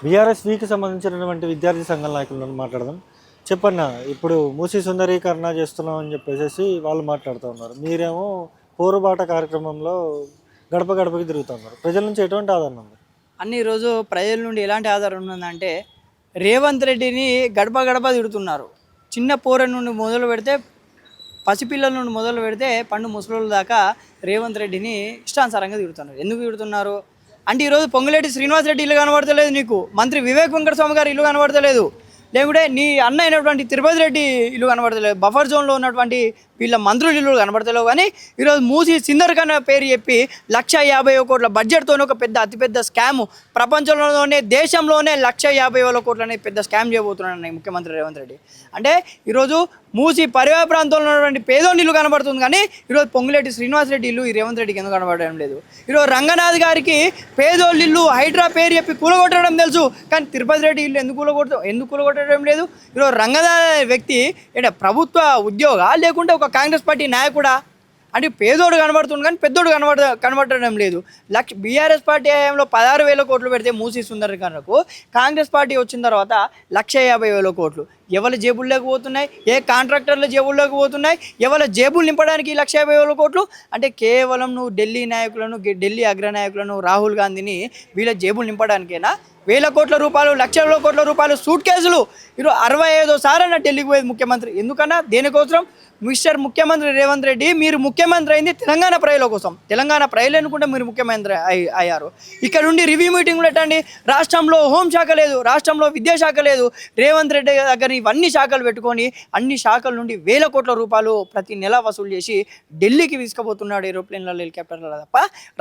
BRS వీకి సంబంధించినటువంటి విద్యార్థి సంఘాల నాయకులను మాట్లాడదాం. చెప్పన్న, ఇప్పుడు మూసీ సుందరీకరణ చేస్తున్నాం అని చెప్పేసి వాళ్ళు మాట్లాడుతూ ఉన్నారు. మీరేమో పోరుబాట కార్యక్రమంలో గడప గడపకి తిరుగుతున్నారు. ప్రజల నుంచి ఎటువంటి ఆదరణ ఉంది? ఈరోజు ప్రజల నుండి ఎలాంటి ఆధారం ఉందంటే రేవంత్ రెడ్డిని గడప గడప తిడుతున్నారు. చిన్న పోర నుండి మొదలు పెడితే, పసిపిల్లల నుండి మొదలు పెడితే పండు ముసలోళ్ళ దాకా రేవంత్ రెడ్డిని ఇష్టానుసారంగా తిడుతున్నారు. ఎందుకు తిడుతున్నారు అంటే ఈరోజు పొంగులేటి శ్రీనివాసరెడ్డి ఇల్లు కనబడతలేదు, నీకు మంత్రి వివేక్ వెంకటస్వామి గారు ఇల్లు కనబడతలేదు, లేకుంటే నీ అన్న అయినటువంటి తిరుపతి రెడ్డి ఇల్లు కనబడతలేదు, బఫర్ జోన్లో ఉన్నటువంటి వీళ్ళ మంత్రులు ఇల్లు కనబడతలేవు. కానీ ఈరోజు మూసి సిందర్కన్న పేరు చెప్పి 150,000 కోట్ల బడ్జెట్తో ఒక అతిపెద్ద స్కాము, ప్రపంచంలోనే దేశంలోనే 150,000 కోట్ల అనేది పెద్ద స్కామ్ చేయబోతున్నాడు ముఖ్యమంత్రి రేవంత్ రెడ్డి. అంటే ఈరోజు మూసి పరివాహ ప్రాంతంలో ఉన్నటువంటి పేదోని ఇల్లు కనబడుతుంది, కానీ ఈరోజు పొంగులేటి శ్రీనివాసరెడ్డి ఇల్లు ఈ రేవంత్ రెడ్డికి ఎందుకు కనబడడం లేదు? ఈరోజు రంగనాథ్ గారికి పేదోళ్ళ ఇల్లు హైడ్రా పేరు చెప్పి కూలగొట్టడం తెలుసు, కానీ తిరుపతి రెడ్డి ఇల్లు ఎందుకు కూలగొట్టడం లేదు? ఈరోజు రంగనాథ్ వ్యక్తి అంటే ప్రభుత్వ ఉద్యోగ లేకుంటే ఒక కాంగ్రెస్ పార్టీ నాయకుడా? అంటే పేదోడు కనబడుతుంది కానీ పెద్దోడు కనబడడం లేదు. బీఆర్ఎస్ పార్టీ హయాంలో 16,000 కోట్లు పెడితే మూసీ సుందరీకరణకు కాంగ్రెస్ పార్టీ వచ్చిన తర్వాత 150,000 కోట్లు ఎవరి జేబుల్లోకి పోతున్నాయి? ఏ కాంట్రాక్టర్ల జేబుల్లోకి పోతున్నాయి? ఎవరి జేబులు నింపడానికి 150,000 కోట్లు? అంటే కేవలం నువ్వు ఢిల్లీ అగ్రనాయకులను రాహుల్ గాంధీని వీళ్ళ జేబులు నింపడానికేనా? వేల కోట్ల రూపాయలు, లక్షల కోట్ల రూపాయలు సూట్ కేసులు ఈరోజు 65వ సారైనా ఢిల్లీకి పోయేది ముఖ్యమంత్రి ఎందుకన్నా? దేనికోసం? మిస్టర్ ముఖ్యమంత్రి రేవంత్ రెడ్డి, మీరు ముఖ్యమంత్రి అయింది తెలంగాణ ప్రజల కోసం. తెలంగాణ ప్రజలు అనుకుంటే మీరు ముఖ్యమంత్రి అయ్యారు. ఇక్కడ నుండి రివ్యూ మీటింగ్లు పెట్టండి. రాష్ట్రంలో హోంశాఖ లేదు, రాష్ట్రంలో విద్యాశాఖ లేదు. రేవంత్ రెడ్డి దగ్గర ఇవన్నీ శాఖలు పెట్టుకొని అన్ని శాఖల నుండి వేల కోట్ల రూపాయలు ప్రతి నెల వసూలు చేసి ఢిల్లీకి తీసుకుపోతున్నాడు ఏరోప్లేన్లలో, హెలికాప్టర్లలో తప్ప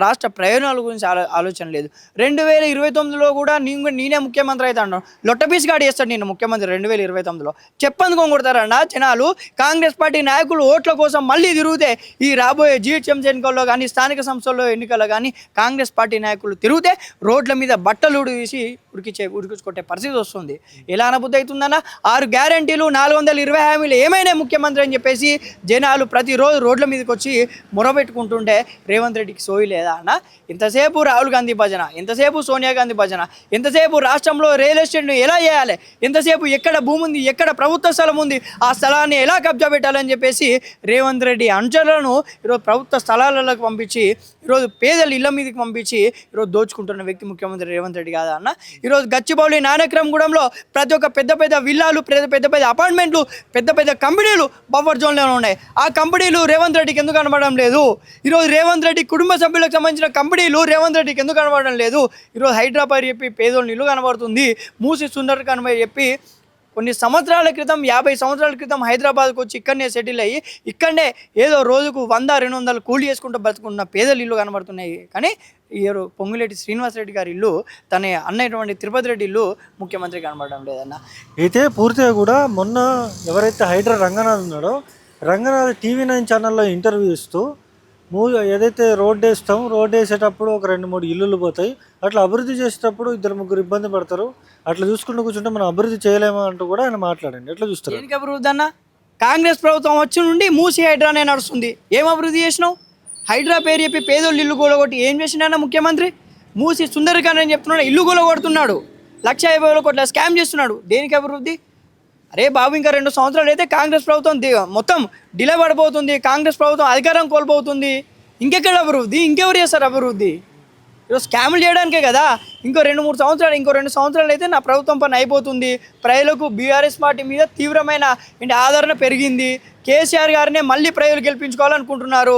రాష్ట్ర ప్రయోజనాల గురించి ఆలోచన లేదు. 2029లో కూడా నేనే ముఖ్యమంత్రి అవుతాను, లొట్టపీస్ గాడి చేస్తాడు నేను ముఖ్యమంత్రి 2029లో. చెప్పందుకొని కొడతారన్న జనాలు. కాంగ్రెస్ పార్టీ నాయకులు ఓట్ల కోసం మళ్ళీ తిరిగితే ఈ రాబోయే జీహెచ్ఎంసీ ఎన్నికల్లో కానీ స్థానిక సంస్థల్లో ఎన్నికల్లో కానీ కాంగ్రెస్ పార్టీ నాయకులు తిరిగితే రోడ్ల మీద బట్టలు తీసి ఉడికించుకొట్టే పరిస్థితి వస్తుంది. ఎలా అనుభూతి అవుతుందన్న? 6 గ్యారంటీలు, 420 హామీలు ఏమైనా ముఖ్యమంత్రి అని చెప్పేసి జనాలు ప్రతిరోజు రోడ్ల మీదకి వచ్చి మొరబెట్టుకుంటుంటే రేవంత్ రెడ్డికి సోయి లేదా అన్న? ఎంతసేపు రాహుల్ గాంధీ భజన, ఎంతసేపు సోనియా గాంధీ భజన, ఎంతసేపు రాష్ట్రంలో రియల్ ఎస్టేట్ను ఎలా చేయాలి, ఎంతసేపు ఎక్కడ భూమి ఉంది, ఎక్కడ ప్రభుత్వ స్థలం ఉంది, ఆ స్థలాన్ని ఎలా కబ్జా పెట్టాలని చెప్పేసి రేవంత్ రెడ్డి అంచలను ఈరోజు ప్రభుత్వ స్థలాలకు పంపించి ఈరోజు పేదల ఇళ్ల మీదకి పంపించి ఈరోజు దోచుకుంటున్న వ్యక్తి ముఖ్యమంత్రి రేవంత్ రెడ్డి కాదా అన్న? ఈరోజు గచ్చిబౌలి నానక్రమగూడెంలో ప్రతి ఒక్క పెద్ద విల్లాలు, పెద్ద అపార్ట్మెంట్లు, పెద్ద కంపెనీలు బఫర్ జోన్లో ఉన్నాయి. ఆ కంపెనీలు రేవంత్ రెడ్డికి ఎందుకు కనబడడం లేదు? ఈరోజు రేవంత్ రెడ్డి కుటుంబ సభ్యులకు సంబంధించిన కంపెనీలు రేవంత్ రెడ్డికి ఎందుకు కనబడడం లేదు? ఈరోజు హైదరాబాద్ చెప్పి పేదోళ్ళ ఇల్లు కనబడుతుంది. మూసి సుందరీకరణ చెప్పి కొన్ని సంవత్సరాల క్రితం, 50 సంవత్సరాల క్రితం హైదరాబాద్కు వచ్చి ఇక్కడనే సెటిల్ అయ్యి ఇక్కడనే ఏదో రోజుకు 100-200 కూలి చేసుకుంటూ బతుకున్న పేదల ఇల్లు కనబడుతున్నాయి. కానీ పొంగులేటి శ్రీనివాసరెడ్డి గారి ఇల్లు, తన అన్నటువంటి తిరుపతి రెడ్డి ఇల్లు ముఖ్యమంత్రి కనబడడం లేదన్న. అయితే పూర్తిగా కూడా మొన్న ఎవరైతే హైడ్రా రంగనాథ్ ఉన్నాడో, రంగనాథ్ TV9 ఛానల్లో ఇంటర్వ్యూ ఇస్తూ ఏదైతే రోడ్డు వేస్తాం, రోడ్డు వేసేటప్పుడు ఒక 2-3 ఇల్లులు పోతాయి, అట్లా అభివృద్ధి చేసేటప్పుడు 2-3 ఇబ్బంది పడతారు, అట్లా చూసుకుంటూ కూర్చుంటే మనం అభివృద్ధి చేయలేమా అంటూ కూడా ఆయన మాట్లాడండి. ఎట్లా చూస్తారు? దేనికి అభివృద్ధి అన్న? కాంగ్రెస్ ప్రభుత్వం వచ్చి నుండి మూసి హైడ్రానే నడుస్తుంది. ఏం అభివృద్ధి చేసినావు? హైడ్రా పేరు చెప్పి పేదోళ్ళు ఇల్లు కూలగొట్టి ఏం చేసినాడన్న ముఖ్యమంత్రి? మూసి సుందరీకరణ అని చెప్తున్నాడు, ఇల్లు కూలగొడుతున్నాడు, 150,000 కోట్ల స్కామ్ చేస్తున్నాడు. దేనికి అభివృద్ధి? అరే బాబు, ఇంకా 2 సంవత్సరాలు అయితే కాంగ్రెస్ ప్రభుత్వం మొత్తం డిలే పడిపోతుంది, కాంగ్రెస్ ప్రభుత్వం అధికారం కోల్పోతుంది. ఇంకెక్కడ అభివృద్ధి? ఇంకెవరు చేస్తారు అభివృద్ధి? ఈరోజు స్కాములు చేయడానికే కదా. ఇంకో 2 సంవత్సరాలు అయితే నా ప్రభుత్వం పని అయిపోతుంది. ప్రజలకు బీఆర్ఎస్ పార్టీ మీద తీవ్రమైన ఆదరణ పెరిగింది. కేసీఆర్ గారినే మళ్ళీ ప్రజలు గెలిపించుకోవాలనుకుంటున్నారు.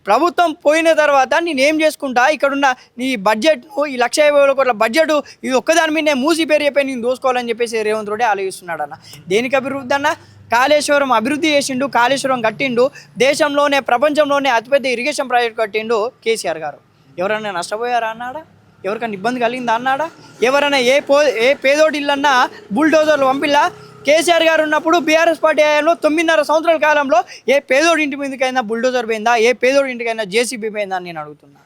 ప్రభుత్వం పోయిన తర్వాత నేనేం చేసుకుంటా? ఇక్కడున్న నీ బడ్జెట్ను, ఈ 150,000 కోట్ల బడ్జెట్, ఇది ఒక్కదాని మీద మూసి పేరు చెప్పి నేను దోసుకోవాలని చెప్పేసి రేవంత్ రెడ్డి ఆలోచిస్తున్నాడు అన్న. దేనికి అభివృద్ధి అన్న? కాళేశ్వరం అభివృద్ధి చేసిండు, కాళేశ్వరం కట్టిండు, దేశంలోనే ప్రపంచంలోనే అతిపెద్ద ఇరిగేషన్ ప్రాజెక్ట్ కట్టిండు కేసీఆర్ గారు. ఎవరైనా నష్టపోయారా అన్నాడా? ఎవరికైనా ఇబ్బంది కలిగిందా అన్నాడా? ఎవరైనా ఏ పేదోడి ఇల్లన్నా బుల్డోజర్లు పంపిల్లా? కేసీఆర్ గారు ఉన్నప్పుడు బీఆర్ఎస్ పార్టీ హయాంలో 9.5 సంవత్సరాల కాలంలో ఏ పేదోడి ఇంటి మీదకైనా బుల్డోజర్ పోయిందా? ఏ పేదోడి ఇంటికైనా JCB పోయిందా అని నేను అడుగుతున్నా.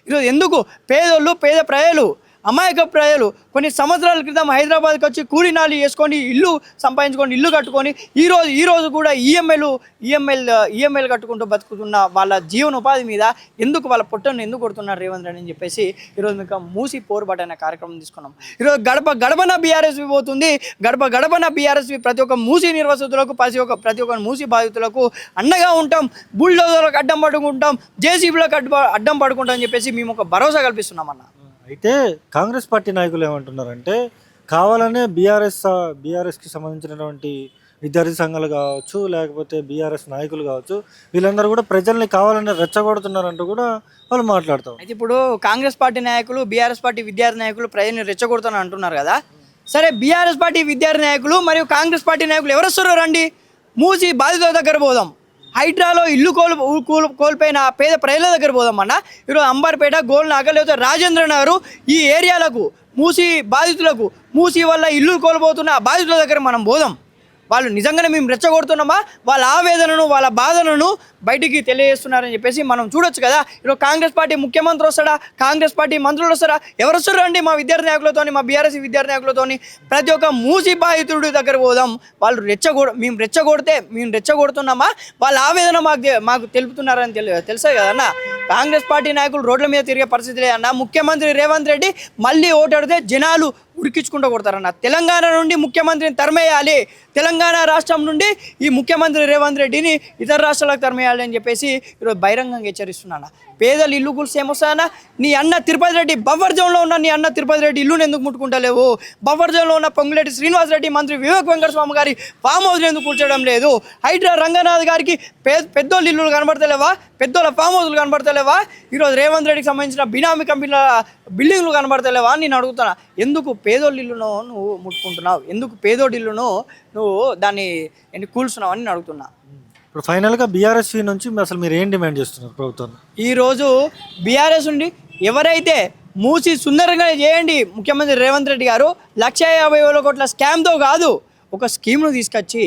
ఈరోజు ఎందుకు పేదోళ్ళు, పేద ప్రజలు అమాయక ప్రజలు కొన్ని సంవత్సరాల క్రితం హైదరాబాద్కి వచ్చి కూలీనాలు చేసుకొని ఇల్లు సంపాదించుకొని ఇల్లు కట్టుకొని ఈ రోజు కూడా ఈఎంఐలు కట్టుకుంటూ బతుకుతున్న వాళ్ళ జీవనోపాధి మీద ఎందుకు వాళ్ళ పొట్టను ఎందుకు కొడుతున్నారు రేవంత్ రెడ్డి అని చెప్పేసి ఈరోజు మీకు మూసి పోరుబాటు అనే కార్యక్రమం తీసుకున్నాం. ఈరోజు గడపన బీఆర్ఎస్వి పోతుంది. గడపన బీఆర్ఎస్వి ప్రతి ఒక్క మూసి నిర్వాసితులకు ప్రతి ఒక్క మూసి బాధితులకు అండగా ఉంటాం, బుల్డోజర్లకు అడ్డం పడుకుంటాం, జేసీబీలకు అడ్డం పడుకుంటాం అని చెప్పేసి మేము ఒక భరోసా కల్పిస్తున్నాం అన్న. అయితే కాంగ్రెస్ పార్టీ నాయకులు ఏమంటున్నారంటే కావాలనే బీఆర్ఎస్కి సంబంధించినటువంటి విద్యార్థి సంఘాలు కావచ్చు, లేకపోతే బీఆర్ఎస్ నాయకులు కావచ్చు, వీళ్ళందరూ కూడా ప్రజల్ని కావాలని రెచ్చగొడుతున్నారంటూ కూడా వాళ్ళు మాట్లాడతారు. అయితే ఇప్పుడు కాంగ్రెస్ పార్టీ నాయకులు, బీఆర్ఎస్ పార్టీ విద్యార్థి నాయకులు ప్రజల్ని రెచ్చగొడుతారని అంటున్నారు కదా. సరే, బీఆర్ఎస్ పార్టీ విద్యార్థి నాయకులు మరియు కాంగ్రెస్ పార్టీ నాయకులు ఎవరు వస్తారో రండి, మూసి బాధితుల దగ్గర పోదాం. హైడ్రాలో ఇల్లు కోల్పోయిన పేద ప్రజల దగ్గర పోదామన్నా. ఈరోజు అంబర్పేట, గోల్నాక, లేకపోతే రాజేంద్ర నగర్ ఈ ఏరియాలకు మూసి బాధితులకు, మూసి వల్ల ఇల్లు కోల్పోతున్న ఆ బాధితుల దగ్గర మనం పోదాం. వాళ్ళు నిజంగానే మేము రెచ్చగొడుతున్నామా, వాళ్ళ ఆవేదనను వాళ్ళ బాధలను బయటికి తెలియజేస్తున్నారని చెప్పేసి మనం చూడొచ్చు కదా. ఈరోజు కాంగ్రెస్ పార్టీ ముఖ్యమంత్రి వస్తాడా, కాంగ్రెస్ పార్టీ మంత్రులు వస్తారా, ఎవరు వస్తారు అండి? మా విద్యార్థి నాయకులతోని, మా బీఆర్ఎస్ విద్యార్థి నాయకులతోని ప్రతి ఒక్క మూసి బాధితుడి దగ్గర పోదాం. వాళ్ళు మేము రెచ్చగొడుతున్నామా, వాళ్ళ ఆవేదన మాకు తెలుపుతున్నారని తెలుసా కదన్నా. కాంగ్రెస్ పార్టీ నాయకులు రోడ్ల మీద తిరిగే పరిస్థితి లేదన్న. ముఖ్యమంత్రి రేవంత్ రెడ్డి మళ్ళీ ఓటాడితే జనాలు ఉరికించుకుంటూ కొడతారన్న. తెలంగాణ నుండి ముఖ్యమంత్రిని తరిమేయాలి, తెలంగాణ రాష్ట్రం నుండి ఈ ముఖ్యమంత్రి రేవంత్ రెడ్డిని ఇతర రాష్ట్రాలకు తరిమేయాలి అని చెప్పేసి ఈరోజు బహిరంగంగా హెచ్చరిస్తున్నాను. పేదలు ఇల్లు కూల్సి ఏమొస్తాయన్నా? నీ అన్న తిరుపతి రెడ్డి బఫర్ జోన్లో ఉన్న నీ అన్న తిరుపతి రెడ్డి ఇల్లుని ఎందుకు ముట్టుకుంటలేవు? బఫర్ జోన్లో ఉన్న పొంగులేటి శ్రీనివాస్ రెడ్డి, మంత్రి వివేక్ వెంకటస్వామి గారి ఫామ్ హౌస్ని ఎందుకు కూల్చడం లేదు? హైడ్రా రంగనాథ్ గారికి పెద్దోళ్ళ ఇల్లులు కనబడతలేవా? పెద్దోళ్ళ ఫామ్ హౌస్లు కనబడతలేవా? ఈరోజు రేవంత్ రెడ్డికి సంబంధించిన బినామీ కంపెనీల బిల్డింగ్లు కనబడతలేవా అని నేను అడుగుతున్నా. ఎందుకు పేదోళ్ళ ఇల్లును నువ్వు ముట్టుకుంటున్నావు? ఎందుకు పేదోడి ఇల్లును నువ్వు దాన్ని కూల్చున్నావు అని నేను అడుగుతున్నా. ఇప్పుడు ఫైనల్గా బీఆర్ఎస్ నుంచి అసలు మీరు ఏం డిమాండ్ చేస్తున్నారు ప్రభుత్వం? ఈరోజు బీఆర్ఎస్ నుండి ఎవరైతే మూసి సుందరంగా చేయండి ముఖ్యమంత్రి రేవంత్ రెడ్డి గారు 1,50,000 కోట్ల స్కామ్తో కాదు, ఒక స్కీమ్ను తీసుకొచ్చి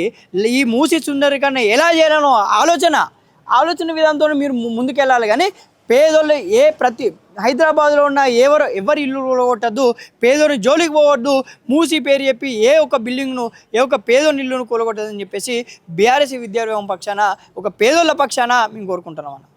ఈ మూసి సుందరీకరణ ఎలా చేయాలనో ఆలోచన విధానంతో మీరు ముందుకెళ్ళాలి. కానీ పేదోళ్ళు ప్రతి హైదరాబాద్లో ఉన్న ఎవరి ఇల్లు కూలగొట్టద్దు, పేదోని జోలికి పోవద్దు, మూసి పేరు చెప్పి ఒక బిల్డింగ్ను ఒక పేదోని ఇల్లును కూలగొట్టదని చెప్పేసి బీఆర్ఎస్ విద్యార్థి పక్షాన, ఒక పేదోళ్ళ పక్షాన మేము కోరుకుంటున్నాం అన్న.